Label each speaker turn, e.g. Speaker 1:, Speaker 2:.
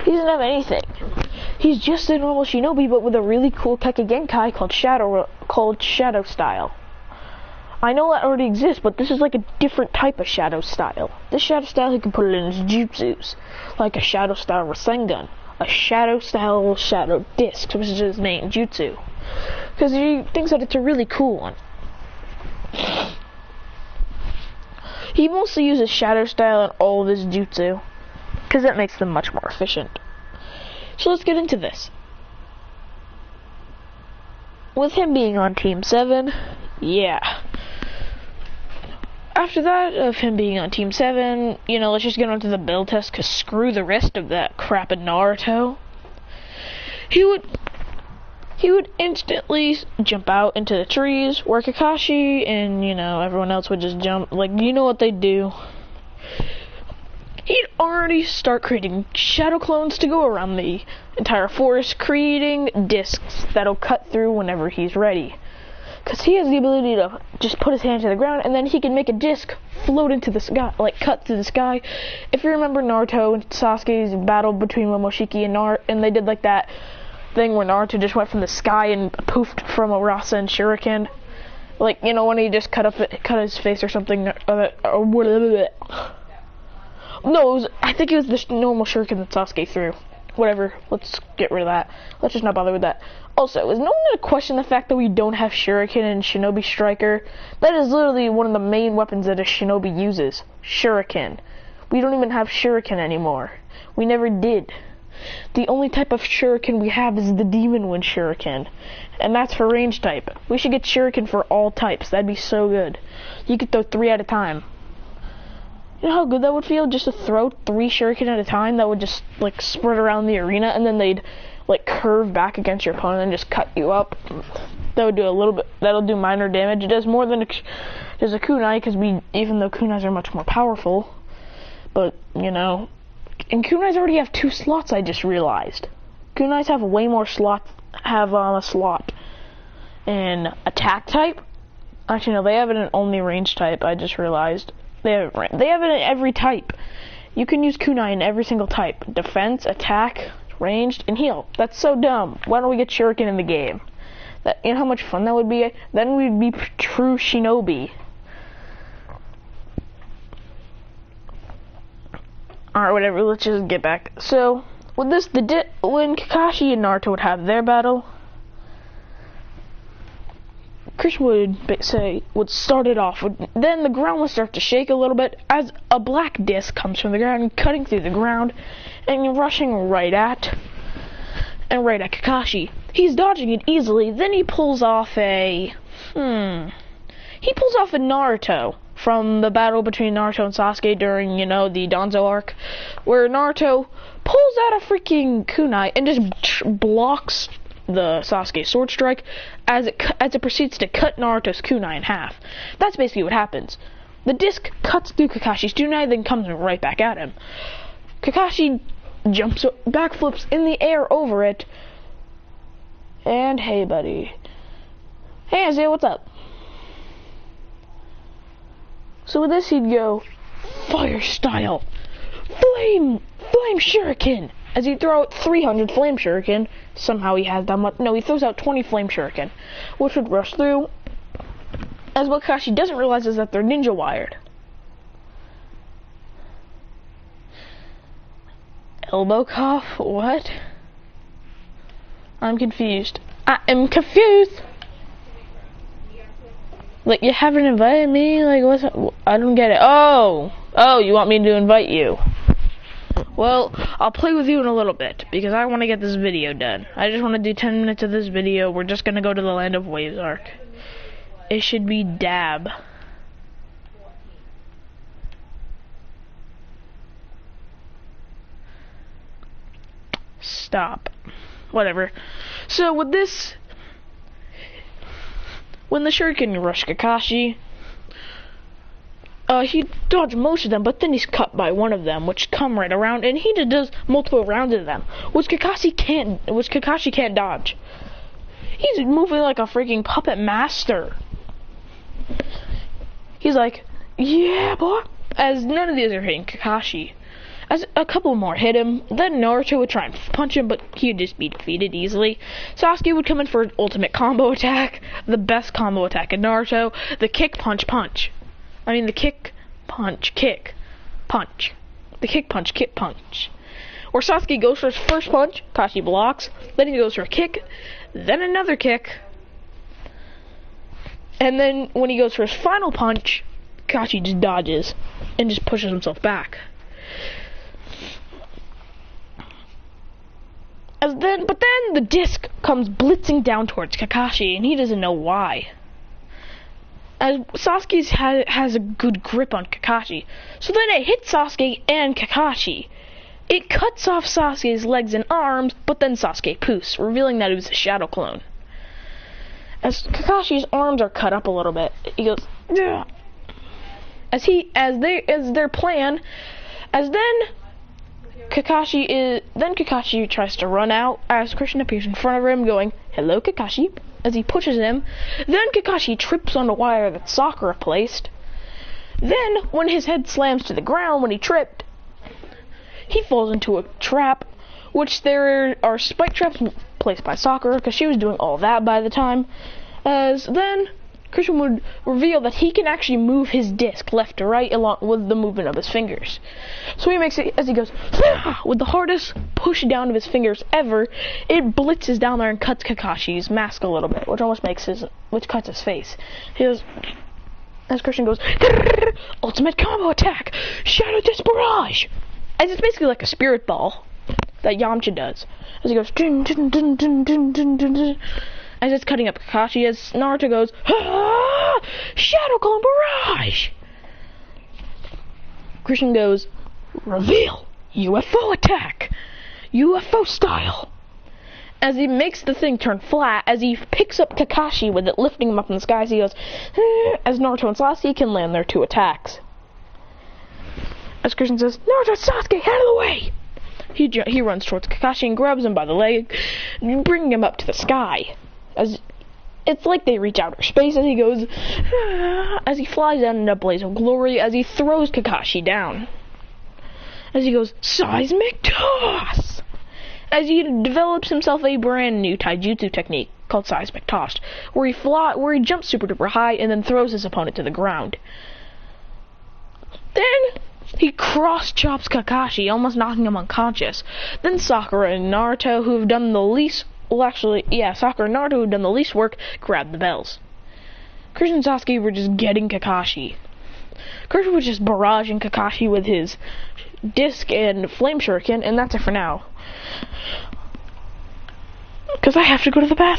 Speaker 1: He doesn't have anything. He's just a normal shinobi, but with a really cool Keke Genkai called Shadow Style. I know that already exists, but this is like a different type of Shadow Style. This Shadow Style, he can put it in his jutsus, like a Shadow Style Rasengan, a Shadow Style Shadow Disc, which is his main jutsu, because he thinks that it's a really cool one. He mostly uses Shadow Style in all of his jutsu, because that makes them much more efficient. So let's get into this. With him being on Team 7, yeah. After that, of him being on Team 7, you know, let's just get on to the build test, because screw the rest of that crap in Naruto. He would instantly jump out into the trees, where Kakashi and, you know, everyone else would just jump, like, you know what they do. He'd already start creating shadow clones to go around the entire forest, creating discs that'll cut through whenever he's ready. Because he has the ability to just put his hand to the ground, and then he can make a disc float into the sky, like cut through the sky. If you remember Naruto and Sasuke's battle between Momoshiki and they did like that thing where Naruto just went from the sky and poofed from a Rasa and Shuriken. Like, you know, when he just cut his face or something, No, I think it was the normal shuriken that Sasuke threw. Whatever, let's get rid of that. Let's just not bother with that. Also, is no one going to question the fact that we don't have shuriken in Shinobi Striker? That is literally one of the main weapons that a shinobi uses. Shuriken. We don't even have shuriken anymore. We never did. The only type of shuriken we have is the Demon Wind Shuriken. And that's for range type. We should get shuriken for all types. That'd be so good. You could throw 3 at a time. You know how good that would feel, just to throw 3 shuriken at a time that would just, like, spread around the arena, and then they'd, like, curve back against your opponent and just cut you up. That would do a little bit, that'll do minor damage. It does more than does a kunai, because even though kunais are much more powerful, but, you know, and kunais already have 2 slots, I just realized. Kunais have way more slots, a slot in attack type. Actually, no, they have it in only range type, I just realized. They have it in every type. You can use kunai in every single type. Defense, attack, ranged, and heal. That's so dumb. Why don't we get shuriken in the game? You know how much fun that would be? Then we'd be true shinobi. Alright, whatever, let's just get back. So, with this, when Kakashi and Naruto would have their battle, Chris would start it off, then the ground would start to shake a little bit as a black disc comes from the ground, cutting through the ground, and rushing right at Kakashi. He's dodging it easily, then he pulls off a Naruto from the battle between Naruto and Sasuke during, you know, the Danzo arc, where Naruto pulls out a freaking kunai and just blocks the Sasuke sword strike as it proceeds to cut Naruto's kunai in half. That's basically what happens. The disc cuts through Kakashi's kunai, then comes right back at him. Kakashi jumps, backflips in the air over it, and hey buddy. Hey Isaiah, what's up? So with this he'd go, fire style, flame shuriken, as he'd throw out 300 flame shuriken. Somehow he has that much. No, he throws out 20 flame shuriken, which would rush through. As what Kakashi doesn't realize is that they're ninja wired. Elbow cough? What? I'm confused. I am confused. Like, you haven't invited me? Like, what's up? I don't get it. Oh, you want me to invite you? Well, I'll play with you in a little bit, because I want to get this video done. I just want to do 10 minutes of this video. We're just going to go to the Land of Waves arc. It should be dab. Stop. Whatever. So, with this, when the shuriken rushed Kakashi, he dodged most of them, but then he's cut by one of them, which come right around, and he just does multiple rounds of them, which Kakashi can't dodge. He's moving like a freaking puppet master. He's like, yeah, boy, as none of these are hitting Kakashi. As a couple more hit him, then Naruto would try and punch him, but he'd just be defeated easily. Sasuke would come in for an ultimate combo attack, the best combo attack in Naruto, the kick, punch, punch. I mean the kick, punch, kick, punch. The kick, punch, kick, punch. Where Sasuke goes for his first punch, Kakashi blocks, then he goes for a kick, then another kick, and then when he goes for his final punch, Kakashi just dodges and just pushes himself back. But then the disc comes blitzing down towards Kakashi, and he doesn't know why. As Sasuke has a good grip on Kakashi, so then it hits Sasuke and Kakashi. It cuts off Sasuke's legs and arms, but then Sasuke poofs, revealing that it was a shadow clone. As Kakashi's arms are cut up a little bit, he goes, "Ugh." As Kakashi tries to run out as Christian appears in front of him going, "Hello, Kakashi," as he pushes him. Then Kakashi trips on a wire that Sakura placed. Then, when his head slams to the ground when he tripped, he falls into a trap, which there are spike traps placed by Sakura, because she was doing all that by the time. As then, Christian would reveal that he can actually move his disc left to right along with the movement of his fingers. So he makes it, as he goes, with the hardest push down of his fingers ever, it blitzes down there and cuts Kakashi's mask a little bit, which cuts his face. He goes, as Christian goes, ultimate combo attack, shadow disc barrage, as it's basically like a spirit ball that Yamcha does. As he goes, dun, dun, dun, dun, dun, dun, dun, dun, as it's cutting up Kakashi, as Naruto goes, shadow clone barrage. Christian goes, reveal, UFO attack, UFO style. As he makes the thing turn flat, as he picks up Kakashi with it lifting him up in the sky, as he goes, as Naruto and Sasuke can land their 2 attacks. As Christian says, Naruto, Sasuke, out of the way. He runs towards Kakashi and grabs him by the leg, bringing him up to the sky. As it's like they reach outer space, as he goes, as he flies down in a blaze of glory, as he throws Kakashi down. As he goes, seismic toss! As he develops himself a brand new taijutsu technique called seismic toss, where he jumps super duper high and then throws his opponent to the ground. Then he cross-chops Kakashi, almost knocking him unconscious. Then Sakura and Naruto, who have done the least... Sakura and Naruto, who have done the least work, grab the bells. Christian and Sasuke were just getting Kakashi. Christian was just barraging Kakashi with his disc and flame shuriken, and that's it for now. Because I have to go to the bathroom.